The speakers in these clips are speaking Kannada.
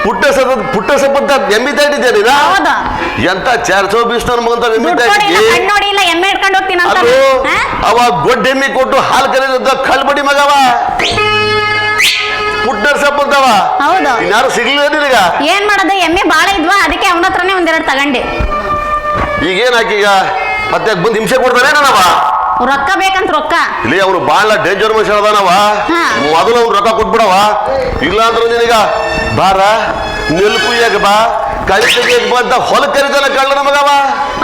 ಪುಟ್ಟ ಸಪ್ಪಂತ ಎಮ್ಮಿ ತಾಟಿದ್ದೆ ನೀನ ಎಂತ 420 ಮಗಂತ ಎಮ್ಮಿ ತಾಟಿ ಅವ ಗೊಡ್ಡ ಎಮ್ಮಿ ಕೊಟ್ಟು ಹಾಲು ಕರೆದ ಕಳ್ಬಡಿ ಮಗವ ಪುಟ್ಟ ಸಪ್ಪಂತವ ಯಾರು ಸಿಗ್ಲಿಲ್ಲ ನಿನಗ ಏನ್ ಮಾಡೋದು ಎಮ್ಮೆ ಬಾಳ ಇದ್ವಾ ಅದಕ್ಕೆ ಅವನ ಹತ್ರನೇ ಒಂದೆರಡು ತಗಂಡೆ ಈಗೇನ್ ಹಾಕೀಗ ಮತ್ತೆ ಬಂದ್ ಹಿಂಸೆ ಕೊಡ್ತಾನೆ ನಾನವ ರೊಕ್ಕ ಬೇಕಂತ ರೊಕ್ಕ ಇಲ್ಲಿ ಅವನು ಬಾಳ ಡೇಂಜರ್ ಮನುಷ್ಯ ಅದಾನವ ಮೊದಲು ಅವ್ನು ರೊಕ್ಕ ಕೊಟ್ಬಿಡವ ಇಲ್ಲ ಅಂದ್ರೆ ನಿನಗ ಬಾರ ನೆಲ್ಕುಯ್ಯಾಗ ಬಾ ಕಳಿ ತೆಗಿಯಕ್ ಬಂತ ಹೊಲ ಕರಿದಲ್ಲ ಕಳ್ಳ ನಮಗವ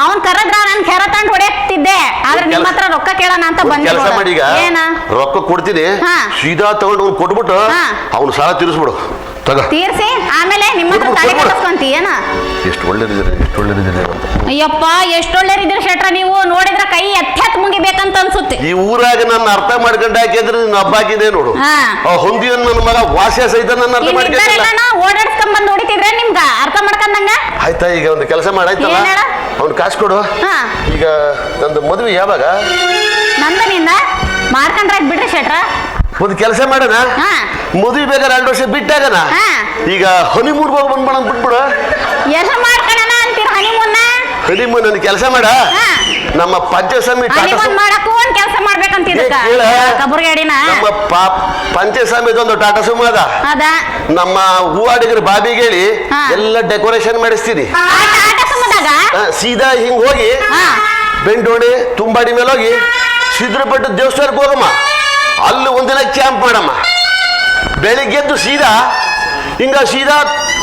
ಅವನ್ ಕರದ್ರ ನನ್ ಕೆರ ತಂಡ್ ಹೊಡೆಯಕ್ತಿದ್ದೆ ಆದ್ರೆ ನಿಮ್ಮ ಹತ್ರ ರೊಕ್ಕ ಕೇಳೋಣ ಅಂತ ಬಂದ ಕೆಲಸ ಮಾಡೀಗ ರೊಕ್ಕ ಕೊಡ್ತೀನಿ ಸೀದಾ ತಗೊಂಡು ಅವ್ನು ಕೊಟ್ಬಿಟ್ಟು ಅವ್ನು ಸಾಲ ತೀರಿಸ್ಬಿಡು ತಗ ತೀರ್ಸಿ ಆಮೇಲೆ ನಿಮ್ಮ ಹತ್ರ ತಲೆ ಕೆಡಿಸ್ಕೊಂತೀಯೇನ ಎಷ್ಟು ಒಳ್ಳೆದಿದ್ದೀರಿ ಅಂತ ಅಯ್ಯಪ್ಪ ಎಷ್ಟೊಳ್ಳೆರಿದ್ದೀರಿ ಶೆಟ್ರ ನೀವು ನೋಡಿದ್ರ ಕೈ ಎತ್ತೆತ್ ಮುಗಿಬೇಕಂತ ಅನ್ಸುತ್ತೆ ಈ ಊರಾಗ ನನ್ನ ಅರ್ಥ ಮಾಡ್ಕೊಂಡು ಹಾಕಿದ್ರೆ ನಿನ್ನ ಹಬ್ಬ ಹಾಕಿದೆ ನೋಡು ಹೊಂದಿ ನನ್ನ ಮಗ ವಾಸ್ಯ ಸಹಿತ ನನ್ನ ಅರ್ಥ ಮಾಡ್ಕೊಂಡಿಲ್ಲ ಓಡಾಡ್ಸ್ಕೊಂಡ್ ಬಂದು ಹೊಡಿತಿದ್ರೆ ನಿಮ್ಗ ಅರ್ಥ ಮಾಡ್ಕೊಂಡಂಗ ಆಯ್ತಾ ಈಗ ಒಂದು ಕೆಲಸ ಮಾಡಾಯ್ತಲ್ಲ ಅವ್ನು ಕಾಸು ಕೊಡು ಈಗ ನಂದು ಮದುವೆ ಯಾವಾಗ ನಂದನಿಂದ ಮಾಡ್ಕೊಂಡ್ರಾಯ್ತು ಬಿಡ್ರಿ ಶೆಟ್ರ ಒಂದು ಕೆಲಸ ಮಾಡೋಣ ಮದುವೆ ಬೇಕಾದ್ರೆ 2 ವರ್ಷ ಬಿಟ್ಟಾಗನ ಈಗ ಹನಿಮೂನ್ ಹೋಗಿ ಬಂದ್ಬಿಡ ಬಿಟ್ಬಿಡು ಎಲ್ಲ ಮಾಡ್ಕೊಳ್ಳೋಣ ಅಂತೀರ ಹನಿಮೂನ್ ನನ್ನ ಕೆಲಸ ಮಾಡ ನಮ್ಮ ಪಂಚಸ್ವಾಮಿ ಮಾಡಕ್ಕೂ ಒಂದ್ ಕೆಲಸ ಮಾಡ್ಬೇಕಂತೀರ ನಮ್ಮ ಪಂಚಸ್ವಾಮಿದೊಂದು ಟಾಟಾ ಸುಮೋ ಅದ ನಮ್ಮ ಹೂವಾಡಿಗರ ಬಾಬಿಗೆ ಹೇಳಿ ಎಲ್ಲ ಡೆಕೋರೇಷನ್ ಮಾಡಿಸ್ತೀನಿ ಸೀದಾ ಹಿಂಗ್ ಹೋಗಿ ಬೆಂಡೋಣಿ ತುಂಬಾಡಿ ಮೇಲೆ ಹೋಗಿ ಸಿದ್ರಪಟ್ಟು ದೇವಸ್ಥಾನಕ್ಕೆ ಹೋಗಮ್ಮ ಅಲ್ಲಿ ಒಂದಿನ ಕ್ಯಾಂಪ್ ಮಾಡಮ್ಮ ಬೆಳಿಗ್ಗೆದ್ದು ಸೀದಾ ಸೀದಾ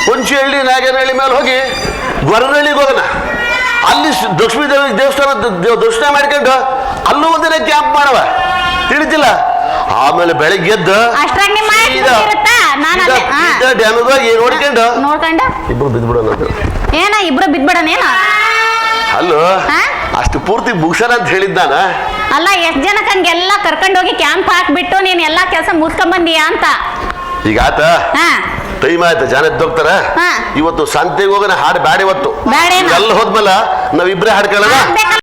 ಹೊಂಚಿಹಳ್ಳಿ ನಾಗನಹಳ್ಳಿ ಮೇಲೆ ಹೋಗಿ ಗೊರನಹಳ್ಳಿಗೆ ಹೋಗೋಣ ಅಲ್ಲಿ ಲಕ್ಷ್ಮೀ ದೇವಿ ದೇವಸ್ಥಾನ ದರ್ಶನ ಮಾಡ್ಕೊಂಡು ಅಲ್ಲೂ ಒಂದಿನ ಕ್ಯಾಂಪ್ ಮಾಡವ ತಿಳಿತಿಲ್ಲ ಆಮೇಲೆ ಬೆಳಿಗ್ಗೆದ್ದು ಡ್ಯಾಮಿಗೆ ಹೋಗಿ ನೋಡ್ಕೊಂಡು ಇಬ್ರು ಬಿದ್ಬಿಡೋಣ ಅಲ್ಲೋ ಅಷ್ಟು ಪೂರ್ತಿ ಮುಗಿಸೋಣ ಅಂತ ಹೇಳಿದ್ದಾನ ಅಲ್ಲ ಎಷ್ಟ್ ಜನಕ್ಕೆ ಹಂಗೆಲ್ಲ ಕರ್ಕೊಂಡೋಗಿ ಕ್ಯಾಂಪ್ ಹಾಕ್ಬಿಟ್ಟು ನೀನ್ ಎಲ್ಲಾ ಕೆಲಸ ಮುಗಿಸ್ಕೊಂಡ್ ಬಂದೀಯ ಅಂತ ಈಗ ಆತ ಟೈಮ್ ಆಯ್ತು ಜನ ಎದ್ದೋಗ್ತಾರ ಇವತ್ತು ಸಂತೆಗೆ ಹೋಗೋಣ ಹಾಡು ಬ್ಯಾಡ ಇವತ್ತು ಎಲ್ಲ ಹೋದ್ಮೇಲೆ ನಾವಿಬ್ರೇ ಹಾಡ್ಕೊಳ್ಳೋಣ